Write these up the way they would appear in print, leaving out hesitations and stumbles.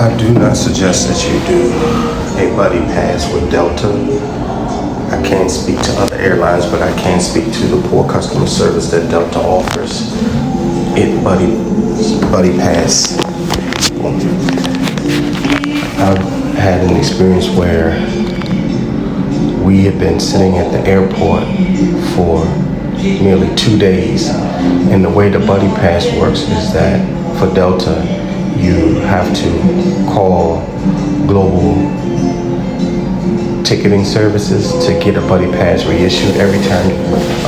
I do not suggest that you do a buddy pass with Delta. I can't speak to other airlines, but I can speak to the poor customer service that Delta offers. Buddy pass. I've had an experience where we had been sitting at the airport for nearly 2 days, and the way the buddy pass works is that for Delta, you have to call global ticketing services to get a buddy pass reissued every time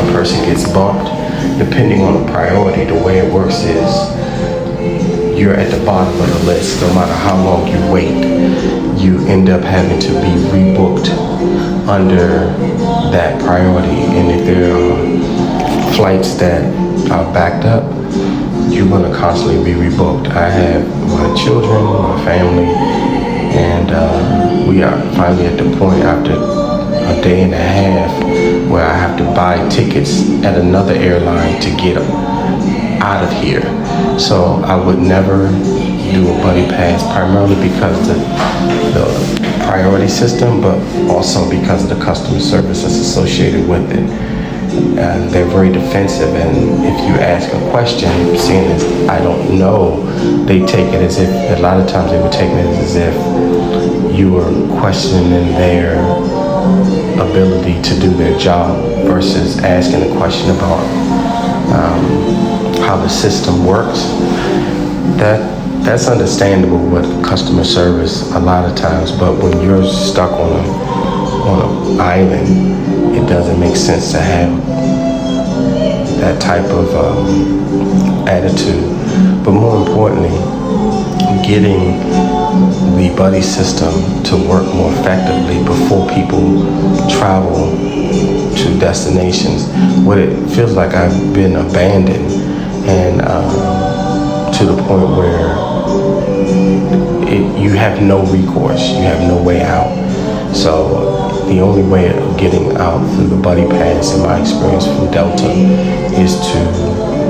a person gets bumped. Depending on the priority, the way it works is you're at the bottom of the list. No matter how long you wait, you end up having to be rebooked under that priority. And if there are flights that are backed up, you're going to constantly be rebooked. I have my children, my family, and we are finally at the point after a day and a half where I have to buy tickets at another airline to get out of here. So I would never do a buddy pass, primarily because the priority system, but also because of the customer service that's associated with it. They're very defensive, and if you ask a question, seeing as I don't know, they take it as if, a lot of times they would take it as if you are questioning their ability to do their job versus asking a question about how the system works. That's understandable with customer service a lot of times, but when you're stuck on an island, it doesn't make sense to have that type of attitude. But more importantly, getting the buddy system to work more effectively before people travel to destinations. What it feels like I've been abandoned, and to the point where you have no recourse, you have no way out. So the only way of getting out through the buddy pass, in my experience from Delta, is to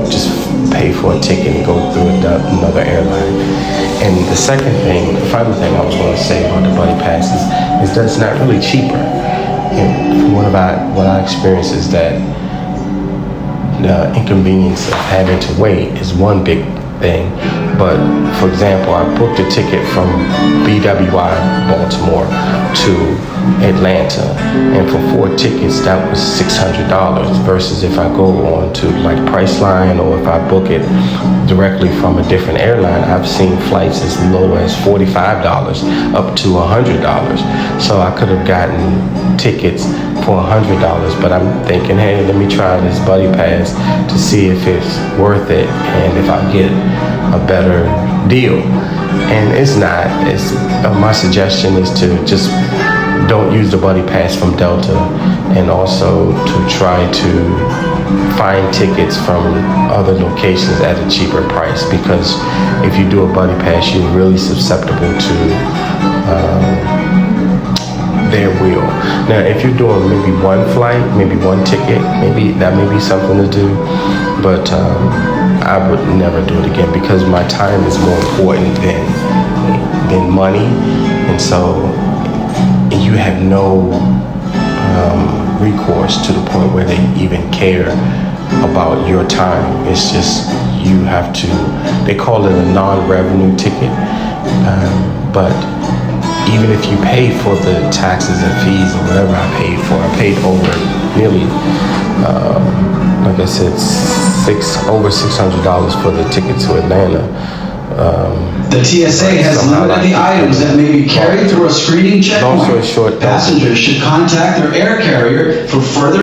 just pay for a ticket and go through another airline. And the second thing, the final thing I was going to say about the buddy passes is that it's not really cheaper. And from what I experienced is that the inconvenience of having to wait is one big thing. But for example, I booked a ticket from BWI Baltimore to Atlanta, and for 4 tickets that was $600, versus if I go on to like Priceline, or if I book it directly from a different airline, I've seen flights as low as $45 up to $100. So I could have gotten tickets for $100, but I'm thinking, hey, let me try this buddy pass to see if it's worth it and if I get a better deal. And it's not. My suggestion is to just don't use the buddy pass from Delta, and also to try to find tickets from other locations at a cheaper price, because if you do a buddy pass, you're really susceptible to their will. Now, if you're doing maybe one flight, maybe one ticket, maybe that may be something to do, but I would never do it again, because my time is more important than money, and so you have no recourse to the point where they even care about your time. It's just you have to, they call it a non-revenue ticket, but even if you pay for the taxes and fees or whatever I paid over nearly, like I said, over $600 for the ticket to Atlanta. The TSA has limited the items that may be carried through a screening checkpoint. Long story short, passengers should contact their air carrier for further